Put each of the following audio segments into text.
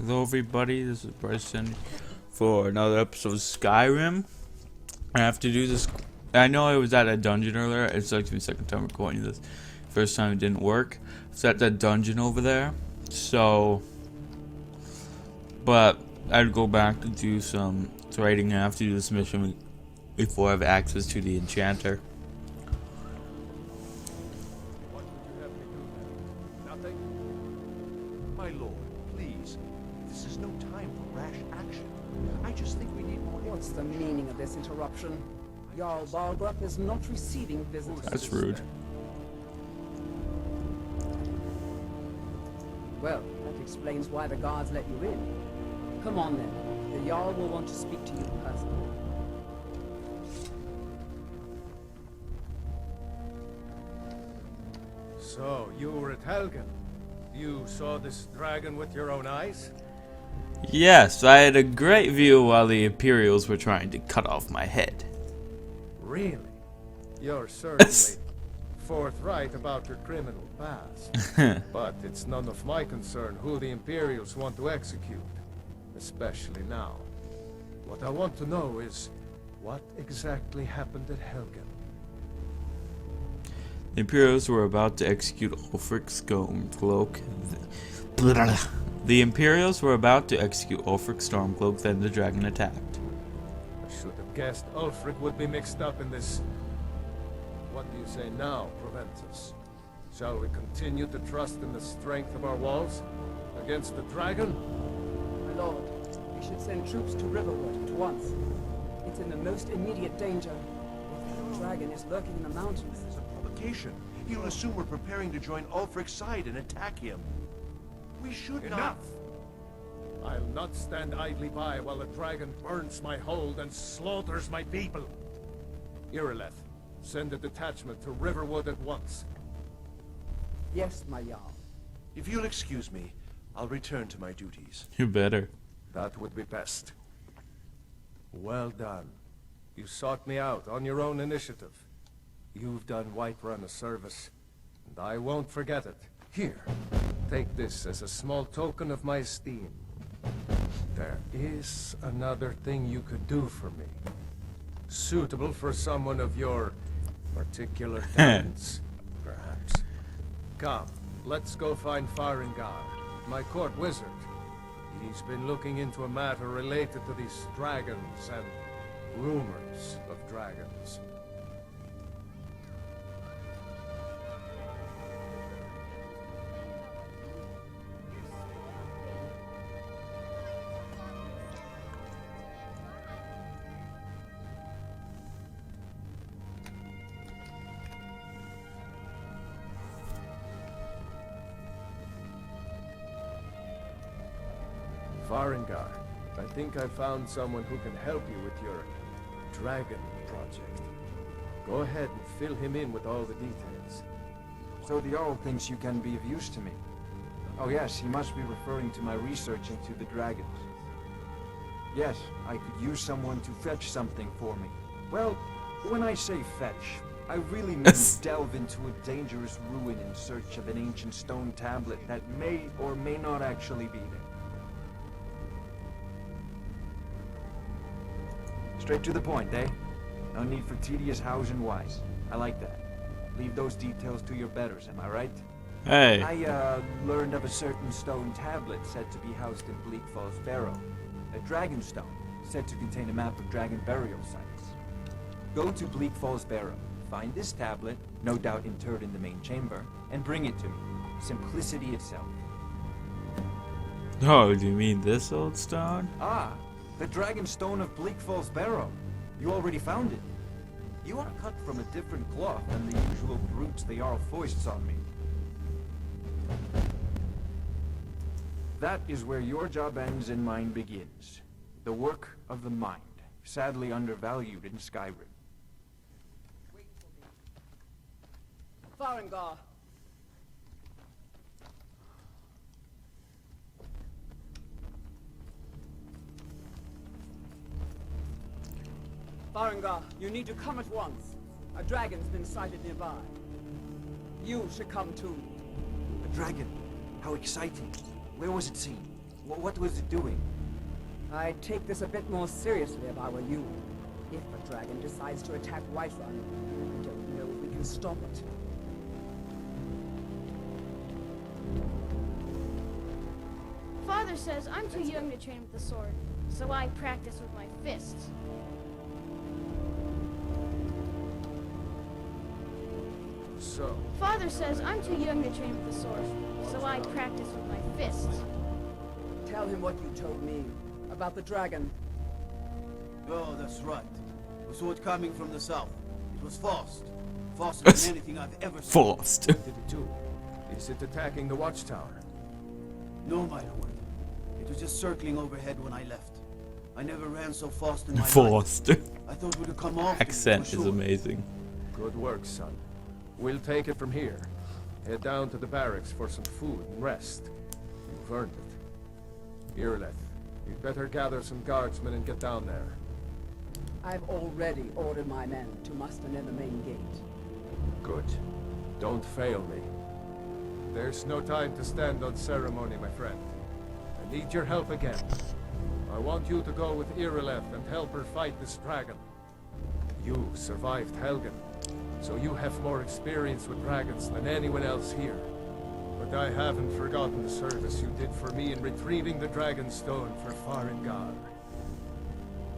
Hello everybody, this is bryceisender for another episode of Skyrim. I have to do this. I know I was at a dungeon earlier. It's like the second time recording this. First time it didn't work. It's at that dungeon over there. So, but I'd go back to do some writing. I have to do this mission before I have access to the enchanter. What would you have me do now? Nothing? My lord, please. This is no time for rash action. I just think we need more. What's the meaning of this interruption? Jarl Balgrup is not receiving visitors. That's rude. Well, that explains why the guards let you in. Come on then. The Jarl will want to speak to you personally. So, you were at Helgen. You saw this dragon with your own eyes? Yes, I had a great view while the Imperials were trying to cut off my head. Really? You're certainly forthright about your criminal past. But it's none of my concern who the Imperials want to execute. Especially now. What I want to know is, what exactly happened at Helgen? The Imperials were about to execute Ulfric's Stormcloak. The Imperials were about to execute Ulfric's Stormcloak, then the dragon attacked. I should have guessed Ulfric would be mixed up in this. What do you say now, Proventus? Shall we continue to trust in the strength of our walls against the dragon? My lord, we should send troops to Riverwood at once. It's in the most immediate danger. The dragon is lurking in the mountains. It's a provocation. He'll assume we're preparing to join Ulfric's side and attack him. We should Enough! I'll not stand idly by while the dragon burns my hold and slaughters my people. Irileth, send a detachment to Riverwood at once. Yes, my Jarl. If you'll excuse me, I'll return to my duties. You better. That would be best. Well done. You sought me out on your own initiative. You've done Whiterun a service, and I won't forget it. Here, take this as a small token of my esteem. There is another thing you could do for me. Suitable for someone of your particular talents, perhaps. Come, let's go find Farengar, my court wizard. He's been looking into a matter related to these dragons and rumors of dragons. Farengar, I think I found someone who can help you with your dragon project. Go ahead and fill him in with all the details. So the Jarl thinks you can be of use to me. Oh yes, he must be referring to my research into the dragons. Yes, I could use someone to fetch something for me. Well, when I say fetch, I really mean delve into a dangerous ruin in search of an ancient stone tablet that may or may not actually be there. Straight to the point, eh? No need for tedious hows and whys. I like that. Leave those details to your betters, am I right? Hey. I learned of a certain stone tablet said to be housed in Bleak Falls Barrow. A dragon stone, said to contain a map of dragon burial sites. Go to Bleak Falls Barrow, find this tablet, no doubt interred in the main chamber, and bring it to me. Simplicity itself. Oh, do you mean this old stone? Ah, the dragon stone of Bleak Falls Barrow. You already found it. You are cut from a different cloth than the usual brutes the Jarl foists on me. That is where your job ends and mine begins. The work of the mind, sadly undervalued in Skyrim. Farengar! Farengar, you need to come at once. A dragon's been sighted nearby. You should come too. A dragon? How exciting. Where was it seen? What was it doing? I'd take this a bit more seriously if I were you. If a dragon decides to attack Whiterun, I don't know if we can stop it. Father says I'm too young to train with the sword, so I practice with my fists. So, Father says I'm too young to train with the sword, so I practice with my fists. Tell him what you told me about the dragon. Oh, that's right. We saw it coming from the south. It was fast. Faster than anything I've ever seen. Forced. what did it do? Is it attacking the watchtower? No, my lord. It was just circling overhead when I left. I never ran so fast in my life. Forced. I thought it would come off. Accent is amazing. Good work, son. We'll take it from here. Head down to the barracks for some food and rest. You've earned it. Irileth, you'd better gather some guardsmen and get down there. I've already ordered my men to muster near the main gate. Good. Don't fail me. There's no time to stand on ceremony, my friend. I need your help again. I want you to go with Irileth and help her fight this dragon. You survived Helgen, so you have more experience with dragons than anyone else here. But I haven't forgotten the service you did for me in retrieving the dragon stone for Farengar.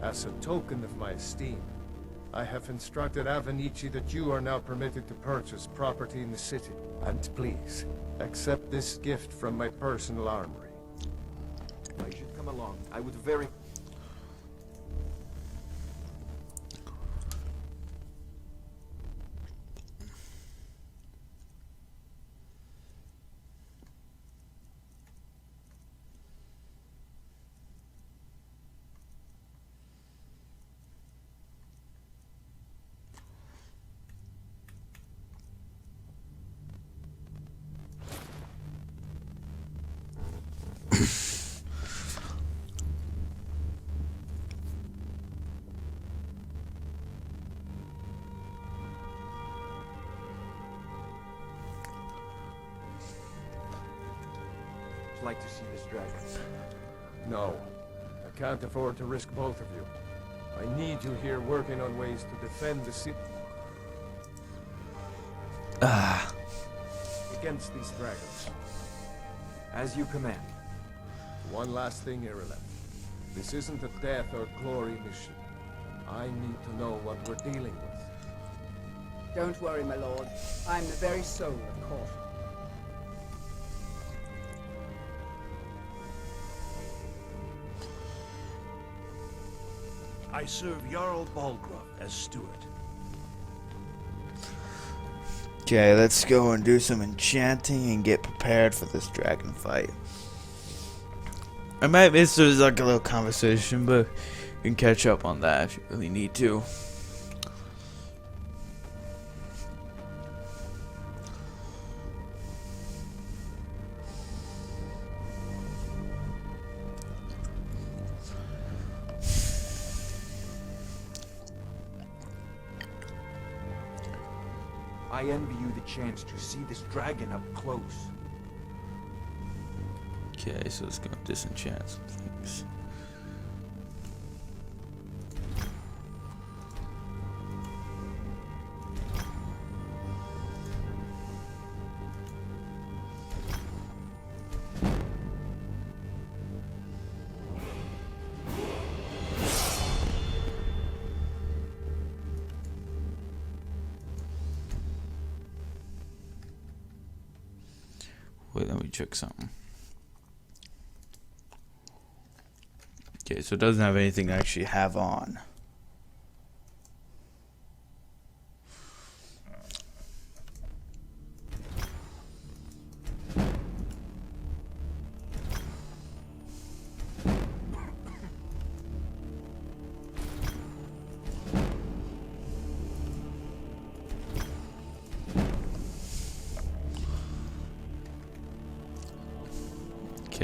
As a token of my esteem, I have instructed Avenici that you are now permitted to purchase property in the city. And please, accept this gift from my personal armory. I should come along. I would very... like to see this dragon. No, I can't afford to risk both of you. I need you here working on ways to defend the city against these dragons. As you command. One last thing, Irileth. This isn't a death or glory mission. I need to know what we're dealing with. Don't worry, my lord. I'm the very soul of caution. I serve Jarl Balgruuf as steward. Okay, let's go and do some enchanting and get prepared for this dragon fight. I might miss there's like a little conversation, but you can catch up on that if you really need to. I envy you the chance to see this dragon up close. Okay, so let's go disenchant some things. Wait, let me check something. Okay, so it doesn't have anything to actually have on.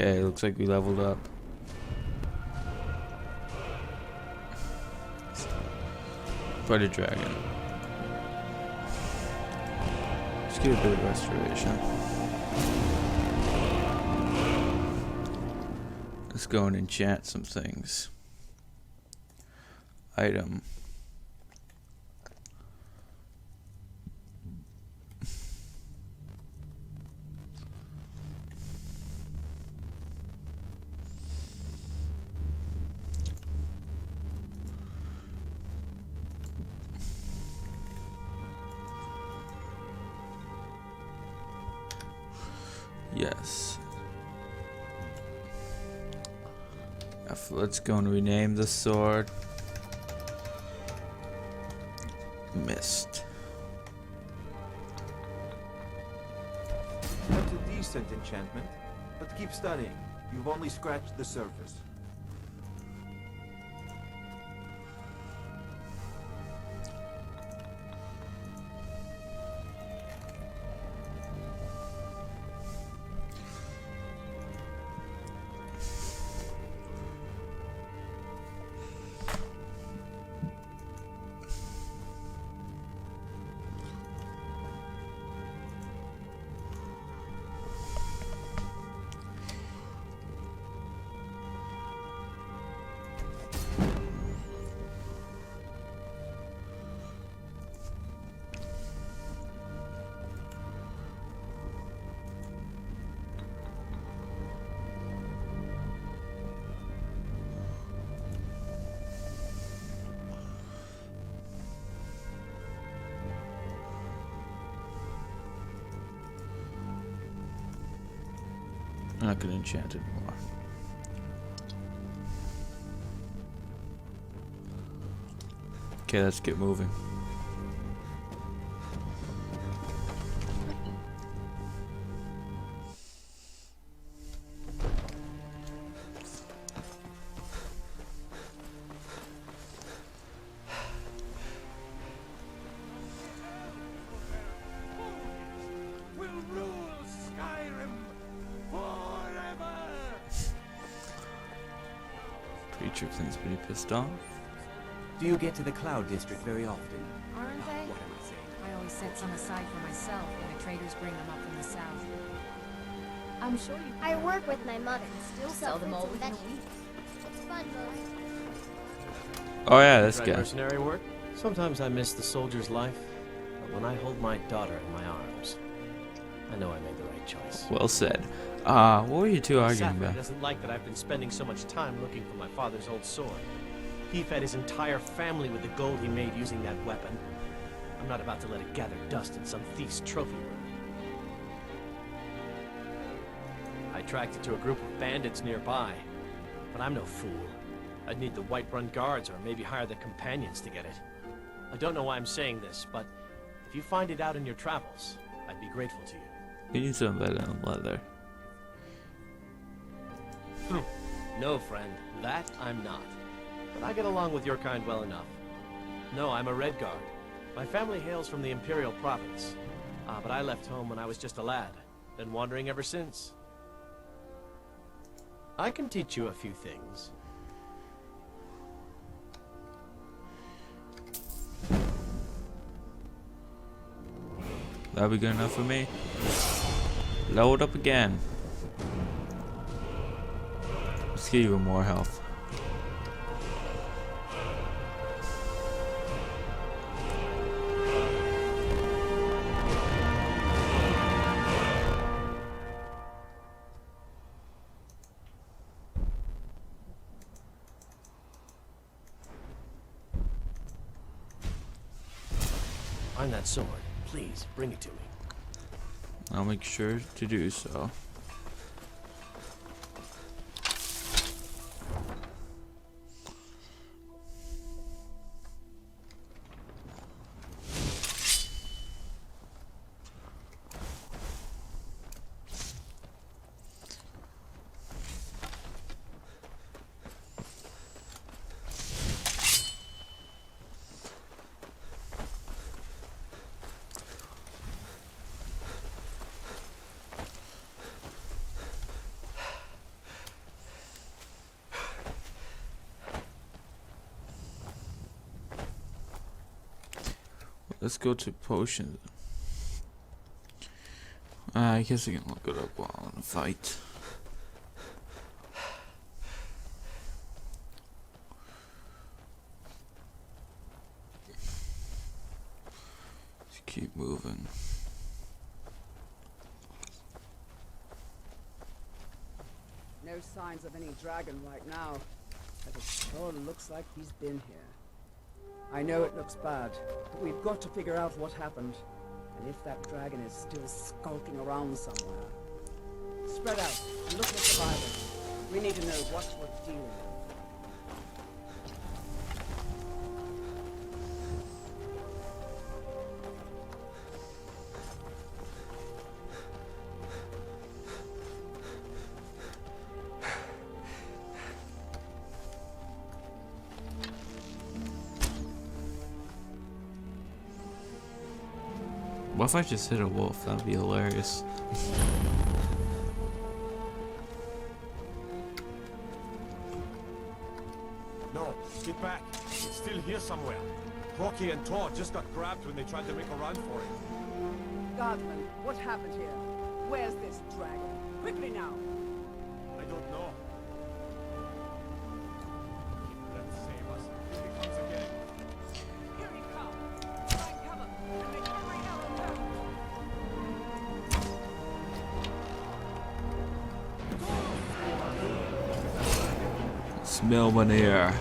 Okay, looks like we leveled up. Fight a dragon. Let's get a bit of restoration. Let's go and enchant some things. Item. Yes. Let's go and rename the sword. Mist. That's a decent enchantment, but keep studying. You've only scratched the surface. I'm not gonna enchant it anymore. Okay, let's get moving. Will rule Skyrim forever. Preacher thing's pretty pissed off. Do you get to the Cloud District very often? Aren't they? What am I saying? I always set some aside for myself when the traders bring them up from the south. I'm sure you. I work with my mother. Still Sell them all fruits and within a week. vegetables. It's fun, though. Oh yeah, this Try guy. mercenary work? Sometimes I miss the soldier's life, but when I hold my daughter in my arms, I know I made the right choice. Well said. What were you two arguing Sapphire about? doesn't like that I've been spending so much time looking for my father's old sword. He fed his entire family with the gold he made using that weapon. I'm not about to let it gather dust in some thief's trophy room. I tracked it to a group of bandits nearby, but I'm no fool. I'd need the Whiterun guards or maybe hire the companions to get it. I don't know why I'm saying this, but if you find it out in your travels, I'd be grateful to you. You need something better than leather. No, friend, that I'm not. But I get along with your kind well enough. No, I'm a Red Guard. My family hails from the Imperial Province. But I left home when I was just a lad. Been wandering ever since. I can teach you a few things. That'll be good enough for me. Load up again. Let's get even more health. Find that sword. Please, bring it to me. I'll make sure to do so. Let's go to potions. I guess I can look it up while in a fight. Keep moving. No signs of any dragon right now, but it sure looks like he's been here. I know it looks bad, but we've got to figure out what happened, and if that dragon is still skulking around somewhere. Spread out and look for survivors. We need to know what we're dealing with. What if I just hit a wolf? That'd be hilarious. No, get back. It's still here somewhere. Rocky and Tor just got grabbed when they tried to make a run for it. Guardsman, what happened here? Where's this dragon? Quickly now! I don't know. Let's save us. Here he comes again. Here he comes! Find cover, and make hurry out of town! Mirmulnir.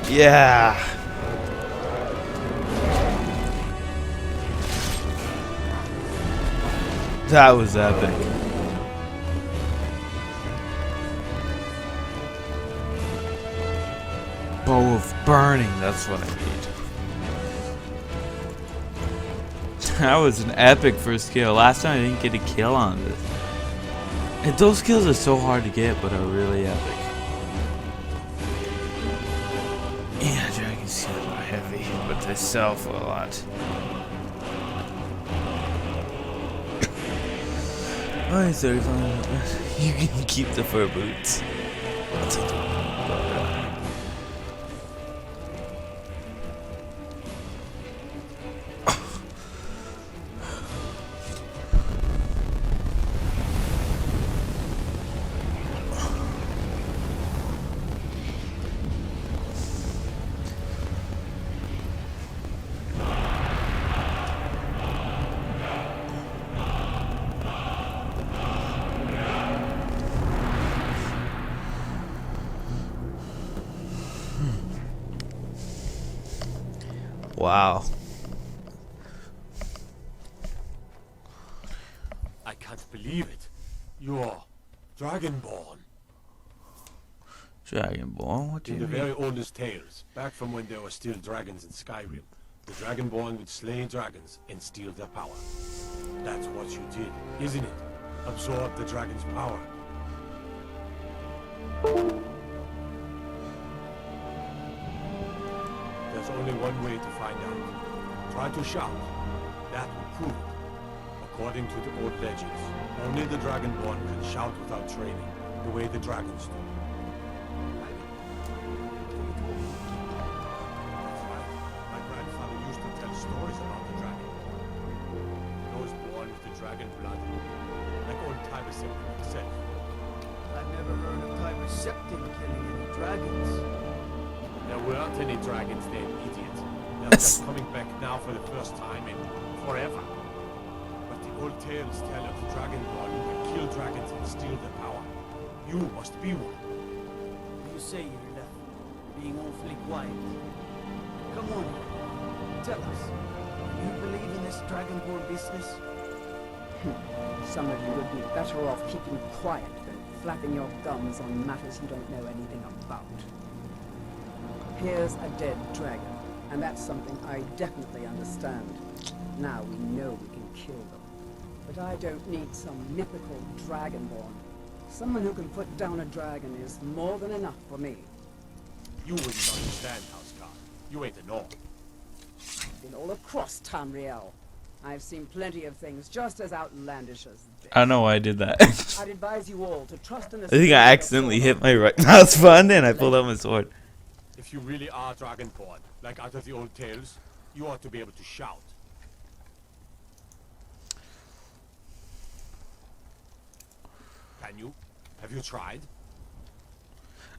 Yeah. That was epic. Bow of burning, that's what I need. That was an epic first kill. Last time I didn't get a kill on this. And those kills are so hard to get, but are really epic. Yeah, dragon skills are heavy, but they sell for a lot. Alright, 35. You can keep the fur boots. I'll take them. Wow. I can't believe it. You're Dragonborn. Dragonborn? What do In you the mean? very oldest tales, back from when there were still dragons in Skyrim, the Dragonborn would slay dragons and steal their power. That's what you did, isn't it? Absorb the dragon's power. There's only one way to find out. Try to shout. That will prove it. According to the old legends, only the Dragonborn can shout without training, the way the dragons do. That's right. My grandfather used to tell stories about the dragon. Those born with the dragon blood, like old Tiber Septim himself. I've never heard of Tiber Septim killing any dragons. There weren't any dragons then, idiot. They're just coming back now for the first time in forever. But the old tales tell of the Dragonborn who can kill dragons and steal their power. You must be one. You say you're left, being awfully quiet. Come on, tell us. You believe in this Dragonborn business? Some of you would be better off keeping quiet than flapping your gums on matters you don't know anything about. Here's a dead dragon, and that's something I definitely understand. Now we know we can kill them. But I don't need some mythical dragonborn. Someone who can put down a dragon is more than enough for me. You wouldn't understand, Housecar. You ain't a North. I've been all across Tamriel. I've seen plenty of things just as outlandish as this. I don't know why I did that. I'd advise you all to trust in the I think I accidentally hit my right mouse button and I pulled out my sword. If you really are Dragonborn, like out of the old tales, you ought to be able to shout. Can you? Have you tried?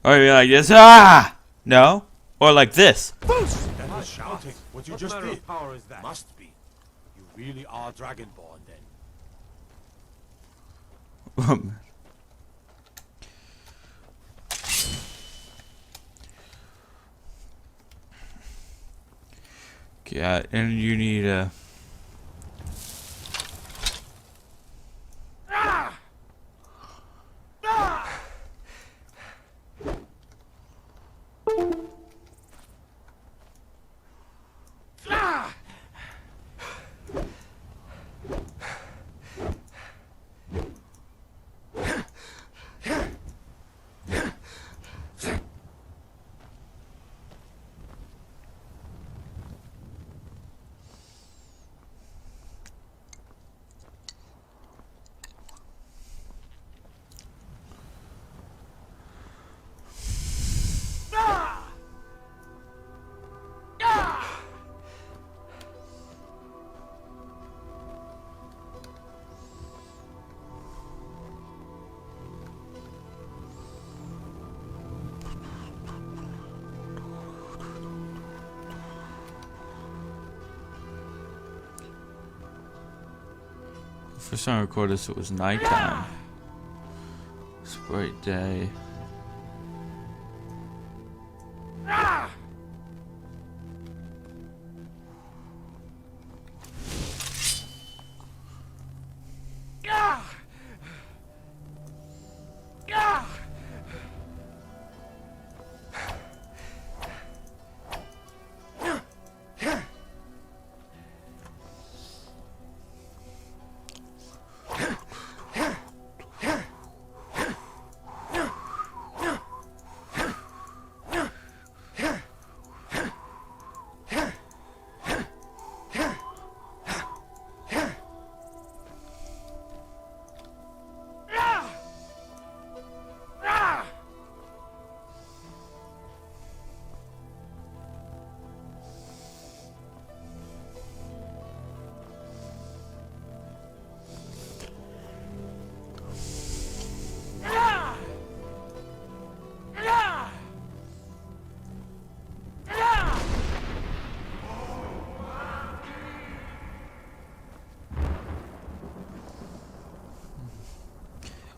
Or you're like this, ah! No? Or like this. That was shouting. What you just did. Power is that? Must be. You really are Dragonborn then. Yeah, and you need a... First time I recorded this, it was nighttime. It's a bright day.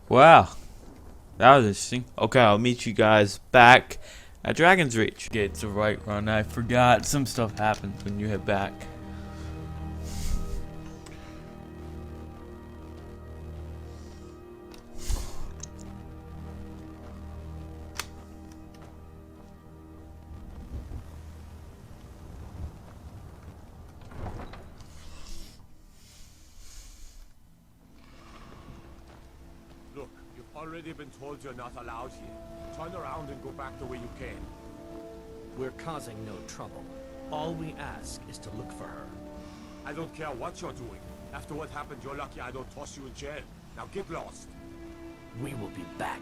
Wow, that was interesting. Okay, I'll meet you guys back at Dragon's Reach. Okay, it's a right run. I forgot some stuff happens when you head back. Look, you've already been told you're not allowed here. Turn around and go back the way you came. We're causing no trouble. All we ask is to look for her. I don't care what you're doing. After what happened, you're lucky I don't toss you in jail. Now get lost. We will be back.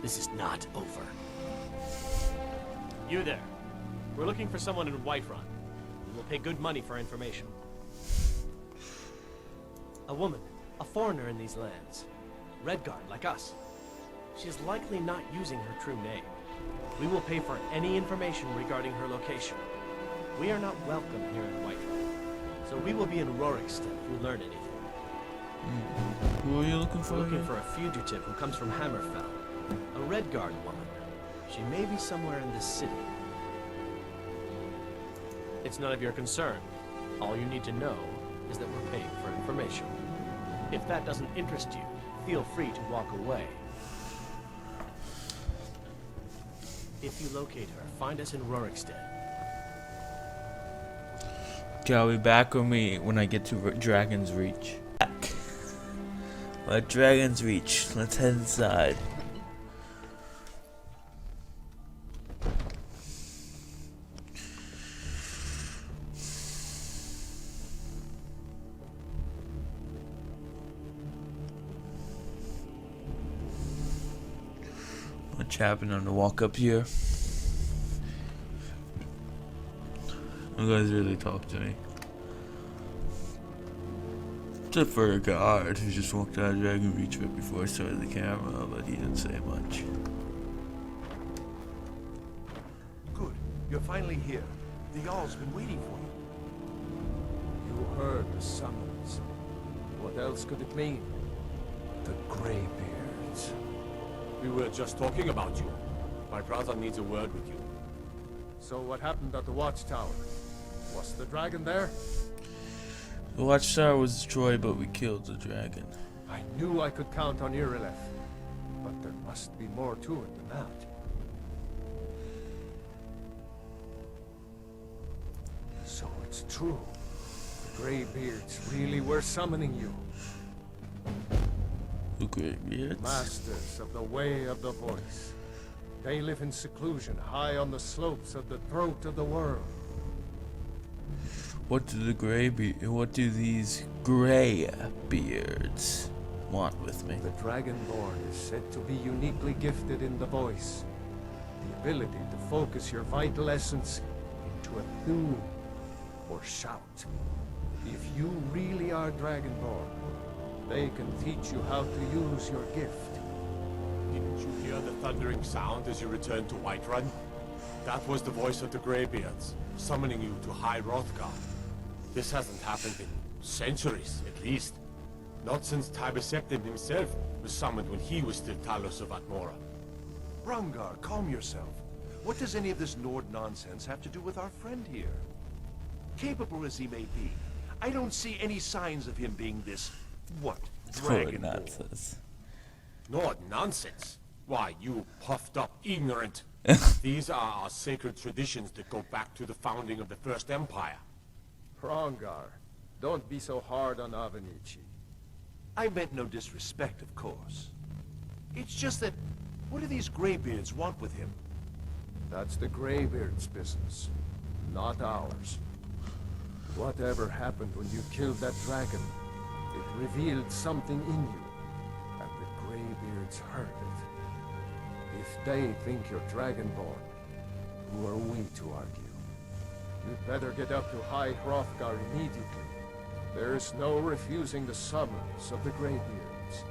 This is not over. You there. We're looking for someone in Whiterun. We will pay good money for information. A woman, a foreigner in these lands. Redguard, like us. She is likely not using her true name. We will pay for any information regarding her location. We are not welcome here in Whiterun, so we will be in Rorikstead if we learn anything. Who are you looking for? We're looking for a fugitive who comes from Hammerfell. A Redguard woman. She may be somewhere in this city. It's none of your concern. All you need to know is that we're paying for information. If that doesn't interest you, feel free to walk away. If you locate her, find us in Rorikstead. Okay, I'll be back with me when I get to Dragon's Reach. Back. We're at Dragon's Reach. Let's head inside. What's happening on the walk up here? You guys really talk to me. Except for a guard who just walked out of Dragon Reach right before I started the camera, but he didn't say much. Good. You're finally here. The Jarl's been waiting for you. You heard the summons. What else could it mean? The Greybeards. We were just talking about you. My brother needs a word with you. So what happened at the watchtower? Was the dragon there? The watchtower was destroyed, but we killed the dragon. I knew I could count on Irileth, but there must be more to it than that. So it's true. The Greybeards really were summoning you. The Greybeards? Masters of the Way of the Voice. They live in seclusion, high on the slopes of the throat of the world. What do these Greybeards want with me? The Dragonborn is said to be uniquely gifted in the voice. The ability to focus your vital essence into a thune or shout. If you really are Dragonborn, they can teach you how to use your gift. Didn't you hear the thundering sound as you returned to Whiterun? That was the voice of the Greybeards, summoning you to High Hrothgar. This hasn't happened in centuries, at least. Not since Tibeseptim himself was summoned when he was still Talos of Atmora. Brungar, calm yourself. What does any of this Nord nonsense have to do with our friend here? Capable as he may be, I don't see any signs of him being this, what, Dragonborn? Nonsense. Not nonsense. Why, you puffed up ignorant. These are our sacred traditions that go back to the founding of the First Empire. Hrongar, don't be so hard on Avenici. I meant no disrespect, of course. It's just that, what do these Greybeards want with him? That's the Greybeards' business, not ours. Whatever happened when you killed that dragon, it revealed something in you, and the Greybeards heard it. If they think you're Dragonborn, who are we to argue? You'd better get up to High Hrothgar immediately. There's no refusing the summons of the Greybeards.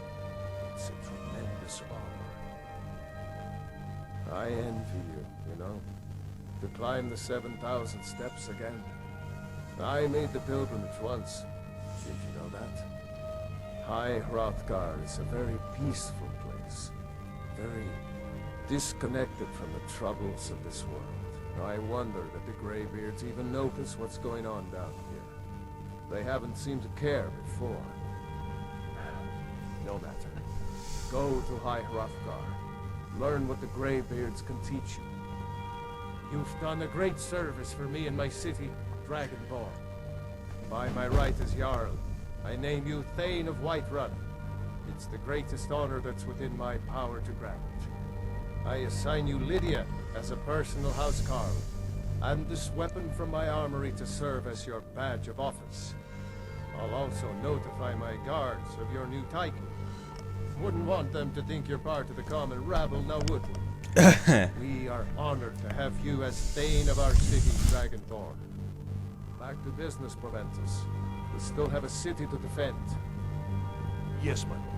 It's a tremendous honor. I envy you, you know, to climb the 7,000 steps again. I made the pilgrimage once. Did you know that? High Hrothgar is a very peaceful place. Very disconnected from the troubles of this world. I wonder that the Greybeards even notice what's going on down here. They haven't seemed to care before. No matter. Go to High Hrothgar. Learn what the Greybeards can teach you. You've done a great service for me and my city, Dragonborn. By my right as Jarl, I name you Thane of Whiterun. It's the greatest honor that's within my power to grant. I assign you Lydia as a personal housecarl, and this weapon from my armory to serve as your badge of office. I'll also notify my guards of your new title. Wouldn't want them to think you're part of the common rabble, now would we? We are honored to have you as Thane of our city, Dragonborn. Back to business, Proventus. We still have a city to defend. Yes, my lord.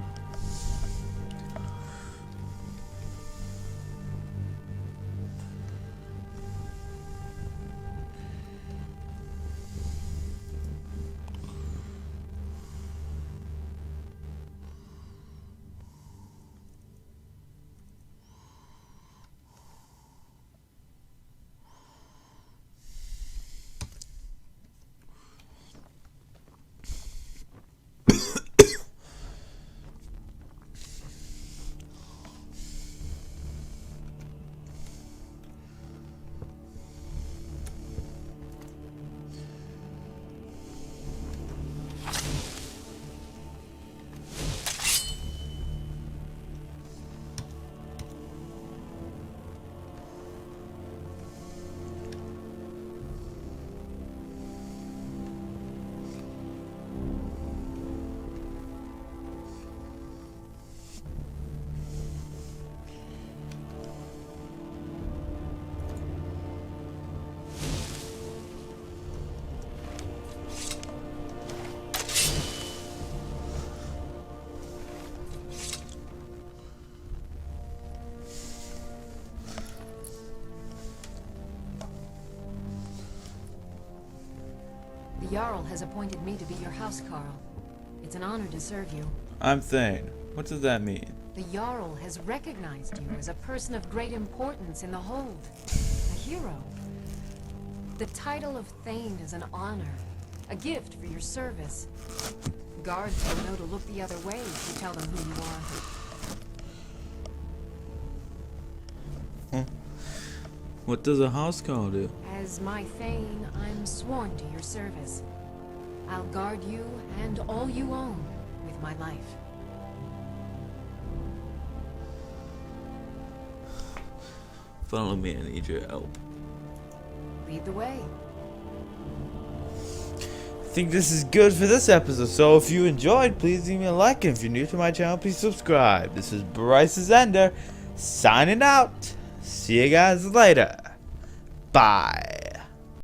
Jarl has appointed me to be your housecarl. It's an honor to serve you. I'm Thane. What does that mean? The Jarl has recognized you as a person of great importance in the Hold. A hero. The title of Thane is an honor. A gift for your service. Guards will know to look the other way if you tell them who you are. What does a housecarl do? As my Thane, I'm sworn to your service. I'll guard you and all you own with my life. Follow me, I need your help. Lead the way. I think this is good for this episode, so if you enjoyed, please leave me a like, and if you're new to my channel, please subscribe. This is bryceisender, signing out. See you guys later. Bye.